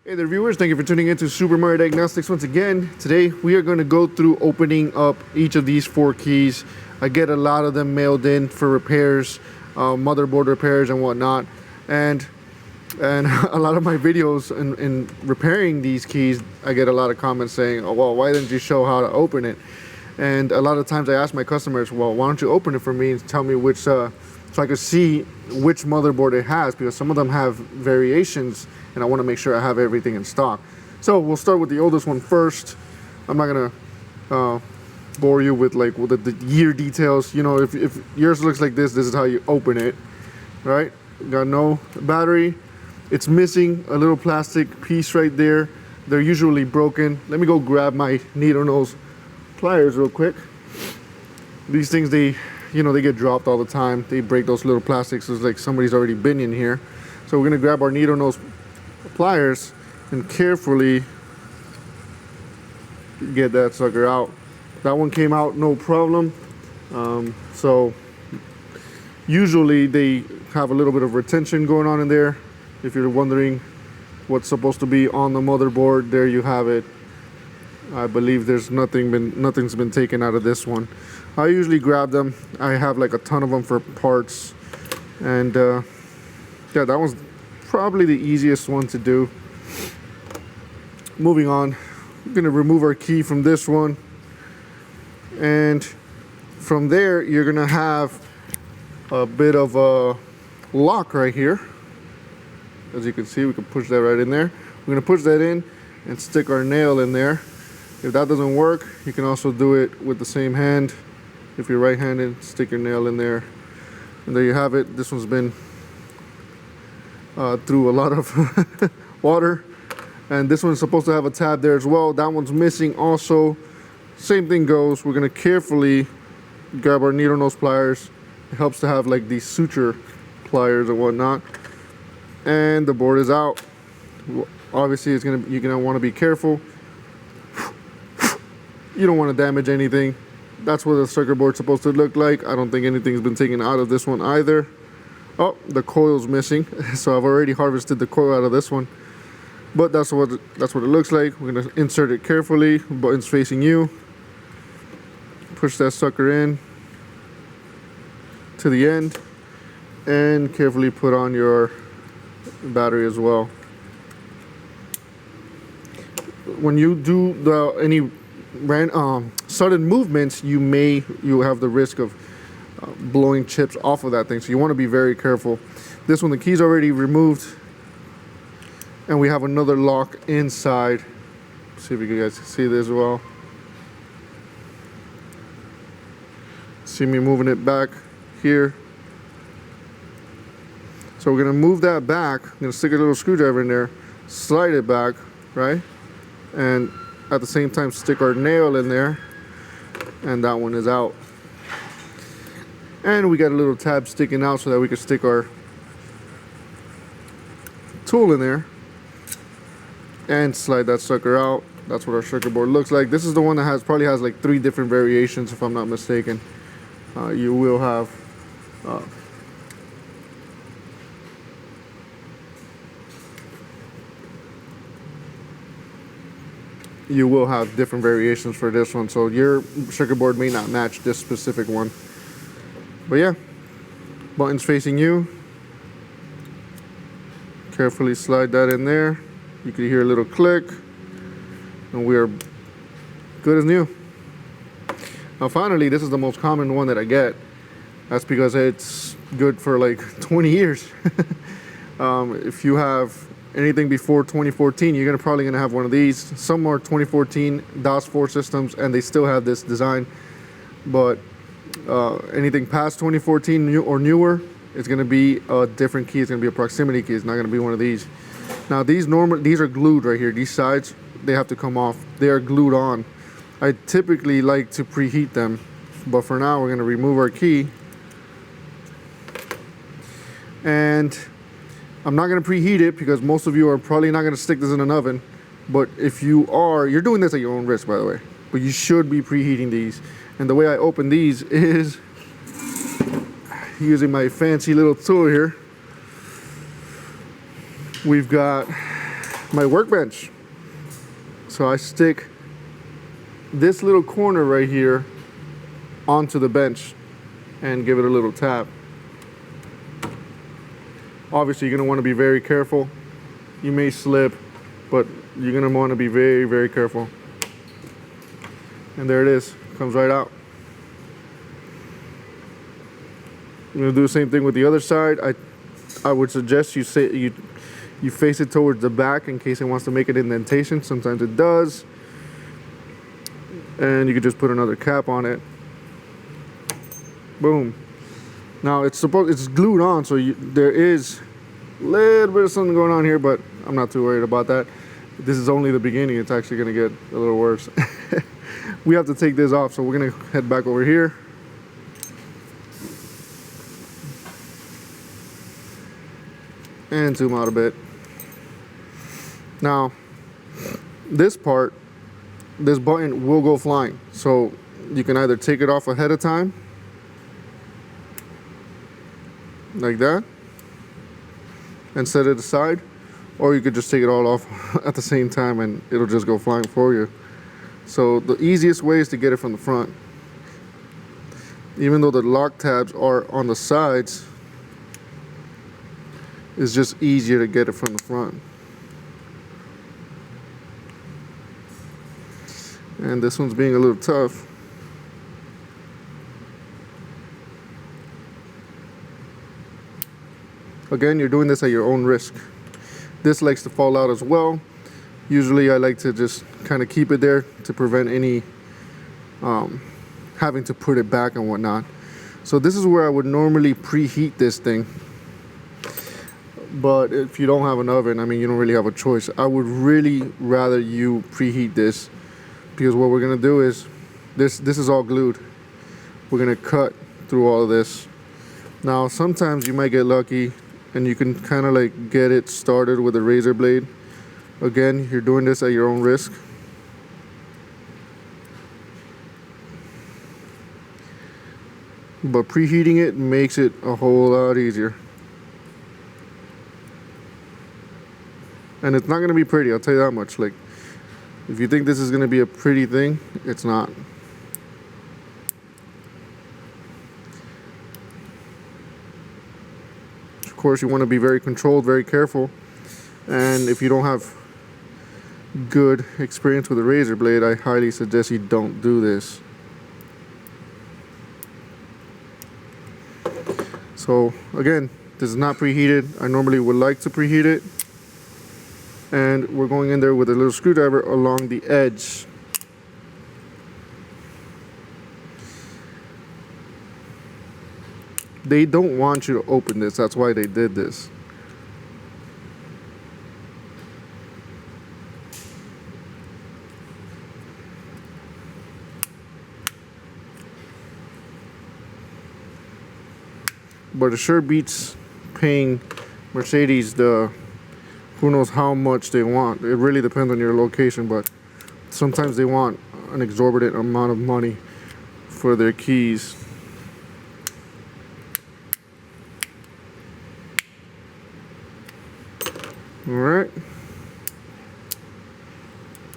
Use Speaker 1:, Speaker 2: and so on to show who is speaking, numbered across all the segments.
Speaker 1: Hey there viewers, thank you for tuning in to Supermariodiagnostics once again. Today we are going to go through opening up each of these 4 keys. I get a lot of them mailed in for repairs, motherboard repairs and whatnot. And a lot of my videos in repairing these keys, I get a lot of comments saying, oh, well, why didn't you show how to open it? And a lot of times I ask my customers, well, why don't you open it for me and tell me which, so I could see which motherboard it has, because some of them have variations and I want to make sure I have everything in stock. So we'll start with the oldest one first. I'm not gonna bore you with the year details. You know, if yours looks like this is how you open it, right? Got no battery. It's missing a little plastic piece right there. They're usually broken. Let me go grab my needle nose pliers real quick. These things, they get dropped all the time. They break those little plastics. It's like somebody's already been in here. So we're gonna grab our needle nose pliers and carefully get that sucker out. That one came out no problem. So usually they have a little bit of retention going on in there. If you're wondering what's supposed to be on the motherboard, there you have it. I believe there's nothing's been taken out of this one. I usually grab them. I have like a ton of them for parts, and yeah, that one's probably the easiest one to do. Moving on, we're gonna remove our key from this one, and from there you're gonna have a bit of a lock right here. As you can see, we can push that right in there. We're gonna push that in and stick our nail in there. If that doesn't work, you can also do it with the same hand. If you're right-handed, stick your nail in there, and there you have it. This one's been through a lot of water, and this one's supposed to have a tab there as well. That one's missing also. Same thing goes. We're gonna carefully grab our needle nose pliers. It helps to have like these suture pliers and whatnot, and the board is out. Obviously, you're gonna want to be careful. You don't want to damage anything. That's what the circuit board's supposed to look like. I don't think anything's been taken out of this one either. Oh, the coil's missing. So I've already harvested the coil out of this one. But that's what it looks like. We're gonna insert it carefully. Buttons facing you. Push that sucker in to the end, and carefully put on your battery as well. When you do any sudden movements, you have the risk of blowing chips off of that thing, so you want to be very careful. This one, the key's already removed, and we have another lock inside. See if you guys can see this as well. See me moving it back here. So we're gonna move that back. I'm gonna stick a little screwdriver in there, slide it back, right, and at the same time stick our nail in there, and that one is out. And we got a little tab sticking out so that we can stick our tool in there and slide that sucker out. That's what our circuit board looks like. This is the one that probably has like 3 different variations, if I'm not mistaken. You will have different variations for this one, so your circuit board may not match this specific one. But yeah, buttons facing you. Carefully slide that in there. You can hear a little click, and we are good as new. Now finally, this is the most common one that I get. That's because it's good for like 20 years. If you have anything before 2014, you're probably gonna have one of these. Some are 2014 DOS 4 systems, and they still have this design. But anything past 2014 or newer, it's gonna be a different key. It's gonna be a proximity key. It's not gonna be one of these. Now these are glued right here. These sides, they have to come off. They are glued on. I typically like to preheat them, but for now we're gonna remove our key. And I'm not gonna preheat it because most of you are probably not gonna stick this in an oven. But if you are, you're doing this at your own risk, by the way. But you should be preheating these. And the way I open these is using my fancy little tool here. We've got my workbench. So I stick this little corner right here onto the bench and give it a little tap. Obviously, you're gonna want to be very careful. You may slip, but you're gonna want to be very, very careful. And there it is, comes right out. I'm gonna do the same thing with the other side. I would suggest you face it towards the back in case it wants to make an indentation. Sometimes it does. And you could just put another cap on it. Boom. Now it's glued on, so there is a little bit of something going on here, but I'm not too worried about that. This is only the beginning. It's actually gonna get a little worse. We have to take this off, so we're gonna head back over here. And zoom out a bit. Now, this part, this button will go flying. So you can either take it off ahead of time, like that, and set it aside, or you could just take it all off at the same time and it'll just go flying for you. So the easiest way is to get it from the front. Even though the lock tabs are on the sides, it's just easier to get it from the front. And this one's being a little tough. Again, you're doing this at your own risk. This likes to fall out as well. Usually I like to just kind of keep it there to prevent any having to put it back and whatnot. So this is where I would normally preheat this thing. But if you don't have an oven, I mean, you don't really have a choice. I would really rather you preheat this, because what we're gonna do is, this is all glued. We're gonna cut through all of this. Now, sometimes you might get lucky and you can kind of like get it started with a razor blade. Again, you're doing this at your own risk. But preheating it makes it a whole lot easier. And it's not gonna be pretty, I'll tell you that much. Like, if you think this is gonna be a pretty thing, it's not. Of course, you wanna be very controlled, very careful. And if you don't have good experience with a razor blade, I highly suggest you don't do this. So again, this is not preheated. I normally would like to preheat it. And we're going in there with a little screwdriver along the edge. They don't want you to open this, that's why they did this. But it sure beats paying Mercedes the who knows how much they want. It really depends on your location, but sometimes they want an exorbitant amount of money for their keys. All right.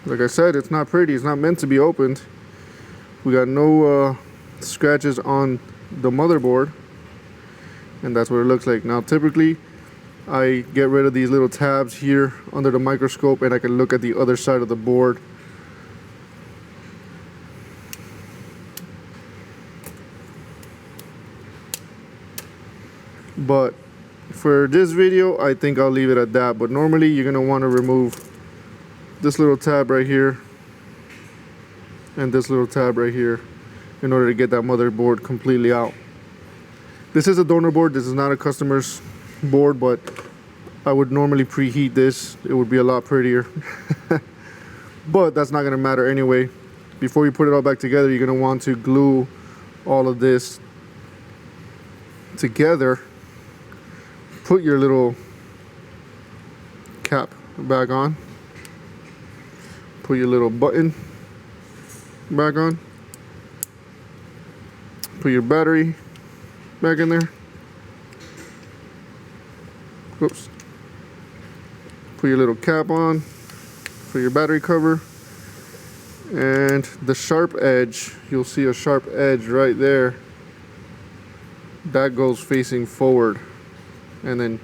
Speaker 1: Like I said, it's not pretty. It's not meant to be opened. We got no scratches on the motherboard, and that's what it looks like. Now, typically, I get rid of these little tabs here under the microscope, and I can look at the other side of the board. But for this video, I think I'll leave it at that. But normally you're gonna want to remove this little tab right here and this little tab right here in order to get that motherboard completely out. This is a donor board. This is not a customer's board, but I would normally preheat this. It would be a lot prettier. But that's not gonna matter anyway. Before you put it all back together, you're gonna want to glue all of this together. Put your little cap back on. Put your little button back on. Put your battery back in there. Oops. Put your little cap on for your battery cover. And the sharp edge, you'll see a sharp edge right there. That goes facing forward. And then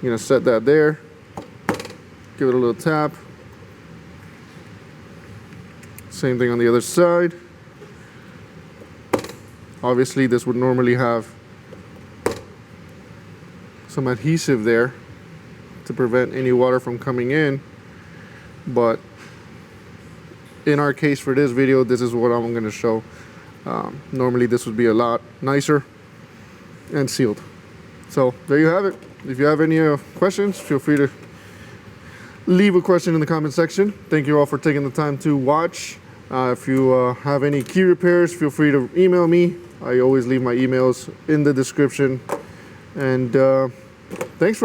Speaker 1: you're gonna set that there. Give it a little tap. Same thing on the other side. Obviously this would normally have some adhesive there to prevent any water from coming in, but in our case for this video, this is what I'm going to show. Normally this would be a lot nicer and sealed. So there you have it. If you have any questions, feel free to leave a question in the comment section. Thank you all for taking the time to watch. If you have any key repairs, feel free to email me. I always leave my emails in the description. And thanks for